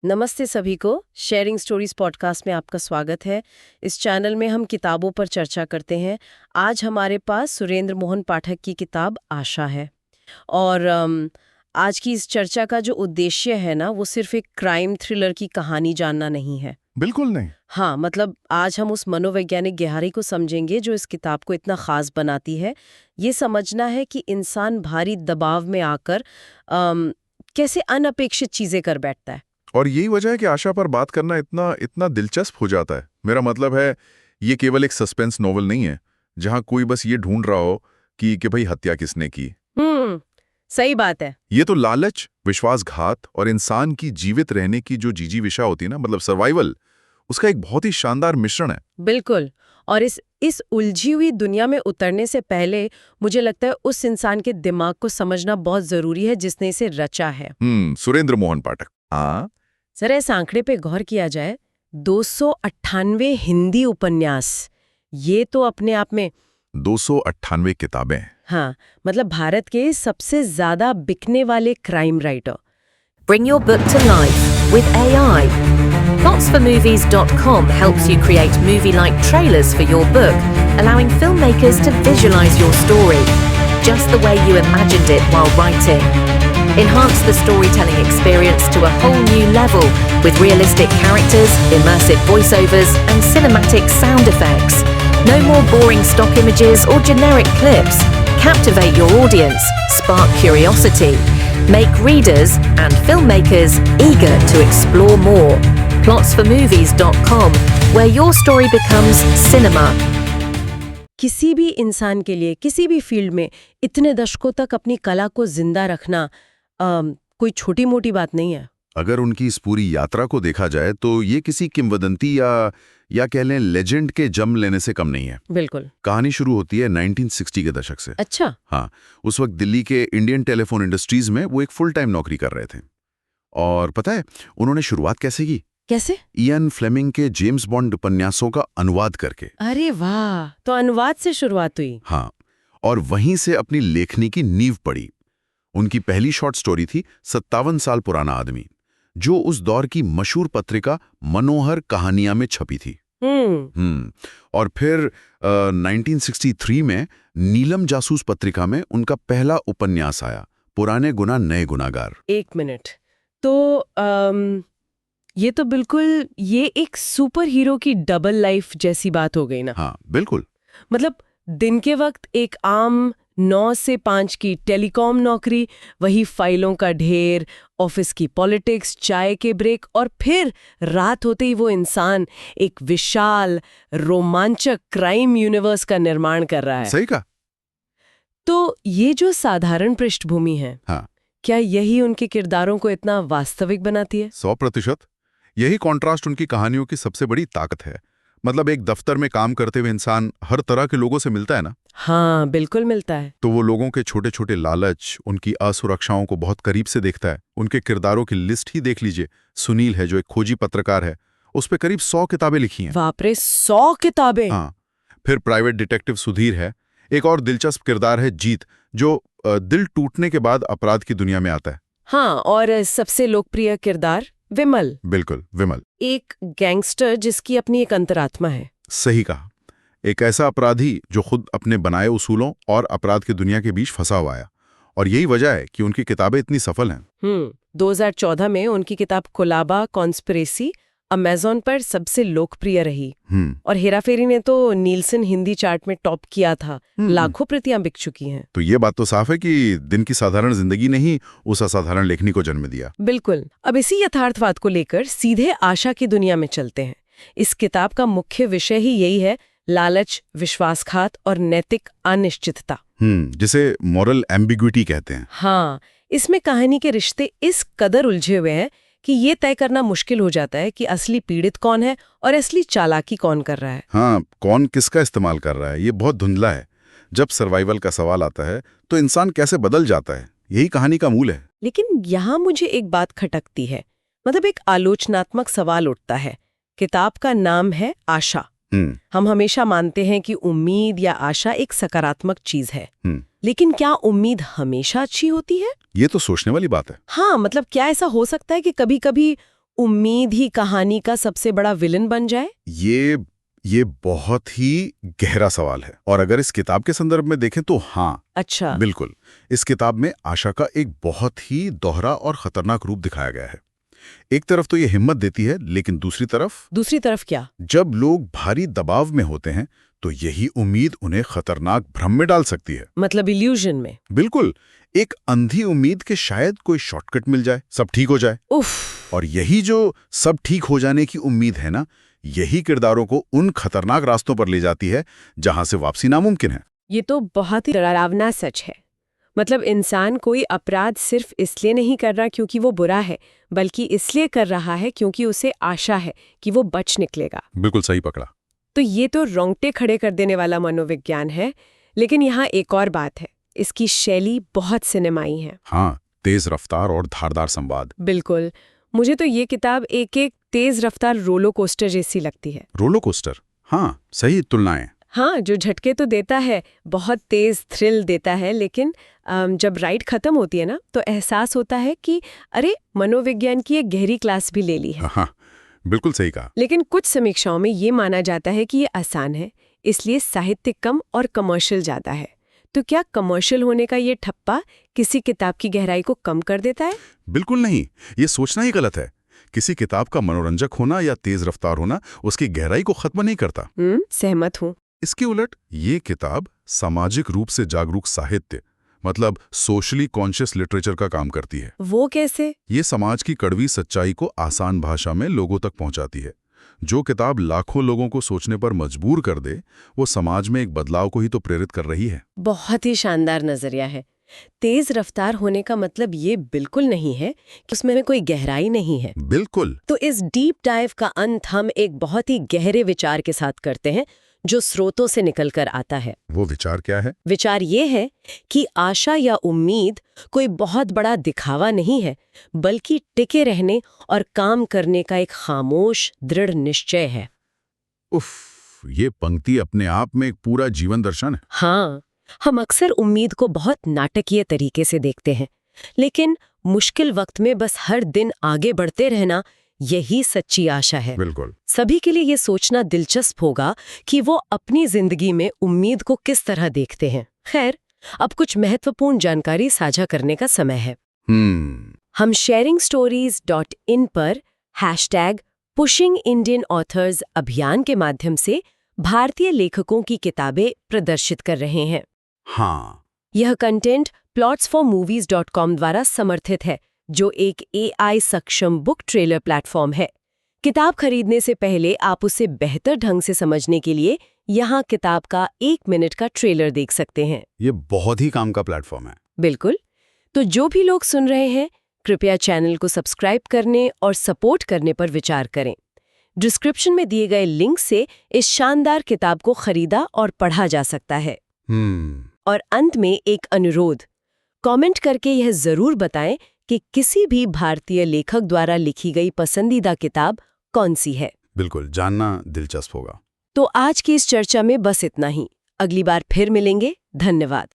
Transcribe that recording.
नमस्ते सभी को। शेयरिंग स्टोरीज पॉडकास्ट में आपका स्वागत है। इस चैनल में हम किताबों पर चर्चा करते हैं। आज हमारे पास सुरेंद्र मोहन पाठक की किताब आशा है। और आज की इस चर्चा का जो उद्देश्य है ना, वो सिर्फ एक क्राइम थ्रिलर की कहानी जानना नहीं है। बिल्कुल नहीं। हाँ, मतलब आज हम उस मनोवैज्ञानिक गहराई को समझेंगे जो इस किताब को इतना खास बनाती है। ये समझना है कि इंसान भारी दबाव में आकर कैसे अनपेक्षित चीजें कर बैठता है। और यही वजह है कि आशा पर बात करना इतना इतना दिलचस्प हो जाता है। मेरा मतलब है, ये केवल एक सस्पेंस नॉवल नहीं है जहां कोई बस ये ढूंढ रहा हो कि भाई हत्या किसने की। सही बात है। ये तो लालच, विश्वासघात और इंसान की जीवित रहने की जो जिजीविषा होती है ना, मतलब सर्वाइवल, उसका एक बहुत ही शानदार मिश्रण है। बिल्कुल। और इस उलझी हुई दुनिया में उतरने से पहले मुझे लगता है उस इंसान के दिमाग को समझना बहुत जरूरी है जिसने इसे रचा है। सुरेंद्र मोहन पाठक। हाँ, जरा इस आंकड़े पे गौर किया जाए, 298 हिंदी उपन्यास, ये तो अपने आप में 298 किताबें। हाँ, मतलब भारत के सबसे ज्यादा बिकने वाले crime writer. Bring your book to life with AI. Plotsformovies.com helps you create movie-like trailers for your book, allowing filmmakers to visualize your story, just the way you imagined it while writing. Enhance the storytelling experience to a whole new level with realistic characters, immersive voiceovers, and cinematic sound effects. No more boring stock images or generic clips. Captivate your audience, spark curiosity, make readers and filmmakers eager to explore more. Plotsformovies.com, where your story becomes cinema. किसी भी इंसान के लिए किसी भी field में इतने दशकों तक अपनी कला को जिंदा रखना कोई छोटी मोटी बात नहीं है। अगर उनकी इस पूरी यात्रा को देखा जाए तो ये किसी किंवदंती या कह लें लेजेंड के जन्म लेने से कम नहीं है। बिल्कुल। कहानी शुरू होती है 1960 के दशक से। अच्छा। हाँ, उस वक्त दिल्ली के इंडियन टेलीफोन इंडस्ट्रीज में वो एक फुल टाइम नौकरी कर रहे थे। और पता है उन्होंने शुरुआत कैसे की? कैसे? इयान फ्लेमिंग के जेम्स बॉन्ड उपन्यासों का अनुवाद करके। अरे वाह, तो अनुवाद से शुरुआत हुई। हाँ, और वहीं से अपनी लेखनी की नींव पड़ी। उनकी पहली शॉर्ट स्टोरी थी 57 साल पुराना आदमी, जो उस दौर की मशहूर पत्रिका मनोहर कहानियां में छपी थी। और फिर 1963 में नीलम जासूस पत्रिका में उनका पहला उपन्यास आया, पुराने गुना नए गुनाहगार। एक मिनट, तो ये तो बिल्कुल ये एक सुपर हीरो की डबल लाइफ जैसी बात हो गई ना। हाँ बिल्कुल। मतलब दिन के वक्त एक आम 9 से 5 की टेलीकॉम नौकरी, वही फाइलों का ढेर, ऑफिस की पॉलिटिक्स, चाय के ब्रेक, और फिर रात होते ही वो इंसान एक विशाल रोमांचक क्राइम यूनिवर्स का निर्माण कर रहा है। सही कहा। तो ये जो साधारण पृष्ठभूमि है, हाँ, क्या यही उनके किरदारों को इतना वास्तविक बनाती है? 100%। यही कॉन्ट्रास्ट उनकी कहानियों की सबसे बड़ी ताकत है। मतलब एक दफ्तर में काम करते हुए इंसान हर तरह के लोगों से मिलता है ना। हाँ, बिल्कुल मिलता है। तो वो लोगों के छोटे छोटे लालच, उनकी असुरक्षाओं को बहुत करीब से देखता है। उनके किरदारों की लिस्ट ही देख लीजिए। सुनील है जो एक खोजी पत्रकार है, उस पे करीब 100 किताबें लिखी हैं। बाप रे, 100 किताबें! हाँ, फिर प्राइवेट डिटेक्टिव सुधीर है। एक और दिलचस्प किरदार है जीत, जो दिल टूटने के बाद अपराध की दुनिया में आता है। हाँ, और सबसे लोकप्रिय किरदार विमल। बिल्कुल, विमल, एक गैंगस्टर जिसकी अपनी एक अंतरात्मा है। सही कहा। एक ऐसा अपराधी जो खुद अपने बनाए उसूलों और अपराध की दुनिया के बीच फंसा हुआ है। और यही वजह है कि उनकी किताबें इतनी सफल हैं। 2014 में उनकी किताब कोलाबा कॉन्स्पिरेसी अमेज़न पर सबसे लोकप्रिय रही। और हेराफेरी ने तो नीलसन हिंदी चार्ट में टॉप किया था। लाखों प्रतियां बिक चुकी हैं। तो ये बात तो साफ है कि दिन की साधारण जिंदगी ने ही उस असाधारण लेखनी को जन्म दिया। बिल्कुल। अब इसी यथार्थवाद को लेकर सीधे आशा की दुनिया में चलते हैं। इस किताब का मुख्य विषय ही यही है, लालच, विश्वासघात और नैतिक अनिश्चितता, जिसे मॉरल एम्बिग्विटी कहते हैं। हाँ, इसमें कहानी के रिश्ते इस कदर उलझे हुए हैं कि ये तय करना मुश्किल हो जाता है कि असली पीड़ित कौन है और असली चालाकी कौन कर रहा है। हाँ, कौन किसका इस्तेमाल कर रहा है, ये बहुत धुंधला है। जब सर्वाइवल का सवाल आता है तो इंसान कैसे बदल जाता है, यही कहानी का मूल है। लेकिन यहाँ मुझे एक बात खटकती है। मतलब एक आलोचनात्मक सवाल उठता है। किताब का नाम है आशा। हम हमेशा मानते हैं कि उम्मीद या आशा एक सकारात्मक चीज है। लेकिन क्या उम्मीद हमेशा अच्छी होती है? ये तो सोचने वाली बात है। हाँ, मतलब क्या ऐसा हो सकता है कि कभी-कभी उम्मीद ही कहानी का सबसे बड़ा विलन बन जाए? ये बहुत ही गहरा सवाल है, और अगर इस किताब के संदर्भ में देखें तो हाँ, अच्छा। बिल्कुल। इस किताब में आशा का एक बहुत ही दोहरा और खतरनाक रूप दिखाया गया है। एक तरफ तो ये हिम्मत देती है, लेकिन दूसरी तरफ क्या? जब लोग भारी दबाव में होते हैं तो यही उम्मीद उन्हें खतरनाक भ्रम में डाल सकती है। मतलब इल्यूजन में? बिल्कुल, एक अंधी उम्मीद के शायद कोई शॉर्टकट मिल जाए, सब ठीक हो जाए। उफ। और यही जो सब ठीक हो जाने की उम्मीद है ना, यही किरदारों को उन खतरनाक रास्तों पर ले जाती है जहां से वापसी नामुमकिन है। ये तो बहुत ही डरावना सच है। मतलब इंसान कोई अपराध सिर्फ इसलिए नहीं कर रहा क्योंकि वो बुरा है, बल्कि इसलिए कर रहा है क्योंकि उसे आशा है कि वो बच निकलेगा। बिल्कुल सही पकड़ा। तो ये तो रोंगटे खड़े कर देने वाला मनोविज्ञान है। लेकिन यहाँ एक और बात है, इसकी शैली बहुत सिनेमाई है। हाँ, तेज रफ्तार और धारदार संवाद। बिल्कुल। मुझे तो ये किताब एक तेज रफ्तार रोलो कोस्टर जैसी लगती है। रोलो कोस्टर, हाँ, सही तुलनाएं। हाँ, जो झटके तो देता है, बहुत तेज थ्रिल देता है, लेकिन जब राइड खत्म होती है ना, तो एहसास होता है कि अरे, मनोविज्ञान की एक गहरी क्लास भी ले ली है। हाँ, बिल्कुल सही कहा। लेकिन कुछ समीक्षाओं में ये माना जाता है कि ये आसान है, इसलिए साहित्य कम और कमर्शियल ज्यादा है। तो क्या कमर्शियल होने का ये ठप्पा किसी किताब की गहराई को कम कर देता है? बिल्कुल नहीं, ये सोचना ही गलत है। किसी किताब का मनोरंजक होना या तेज रफ्तार होना उसकी गहराई को खत्म नहीं करता। सहमत हूँ। इसके उलट ये किताब सामाजिक रूप से जागरूक साहित्य, मतलब सोशली कॉन्शियस लिटरेचर का काम करती है। वो कैसे? ये समाज की कड़वी सच्चाई को आसान भाषा में लोगों तक पहुंचाती है। जो किताब लाखों लोगों को सोचने पर मजबूर कर दे, वो समाज में एक बदलाव को ही तो प्रेरित कर रही है। बहुत ही शानदार नजरिया है। तेज रफ्तार होने का मतलब ये बिल्कुल नहीं है कि उसमें कोई गहराई नहीं है। बिल्कुल। तो इस डीप डाइव का अंत हम एक बहुत ही गहरे विचार के साथ करते हैं, जो स्रोतों से निकलकर आता है। वो विचार क्या है? विचार ये है कि आशा या उम्मीद कोई बहुत बड़ा दिखावा नहीं है, बल्कि टिके रहने और काम करने का एक खामोश दृढ़ निश्चय है। उफ, ये पंक्ति अपने आप में एक पूरा जीवन दर्शन है। हाँ, हम अक्सर उम्मीद को बहुत नाटकीय तरीके से देखते हैं, लेकिन मुश्किल वक्त में बस हर दिन आगे बढ़ते रहना, यही सच्ची आशा है। बिल्कुल। सभी के लिए ये सोचना दिलचस्प होगा कि वो अपनी जिंदगी में उम्मीद को किस तरह देखते हैं। खैर, अब कुछ महत्वपूर्ण जानकारी साझा करने का समय है। हम sharingstories.in पर #PushingIndianAuthors अभियान के माध्यम से भारतीय लेखकों की किताबें प्रदर्शित कर रहे हैं। हाँ, यह कंटेंट plotsformovies.com द्वारा समर्थित है, जो एक AI सक्षम बुक ट्रेलर प्लेटफॉर्म है। किताब खरीदने से पहले आप उसे बेहतर ढंग से समझने के लिए यहाँ किताब का 1 मिनट का ट्रेलर देख सकते हैं। ये बहुत ही काम का प्लेटफॉर्म है। बिल्कुल। तो जो भी लोग सुन रहे हैं, कृपया चैनल को सब्सक्राइब करने और सपोर्ट करने पर विचार करें। डिस्क्रिप्शन में दिए गए लिंक से इस शानदार किताब को खरीदा और पढ़ा जा सकता है। और अंत में एक अनुरोध, कमेंट करके यह जरूर बताएं कि किसी भी भारतीय लेखक द्वारा लिखी गई पसंदीदा किताब कौन सी है। बिल्कुल, जानना दिलचस्प होगा। तो आज की इस चर्चा में बस इतना ही। अगली बार फिर मिलेंगे। धन्यवाद।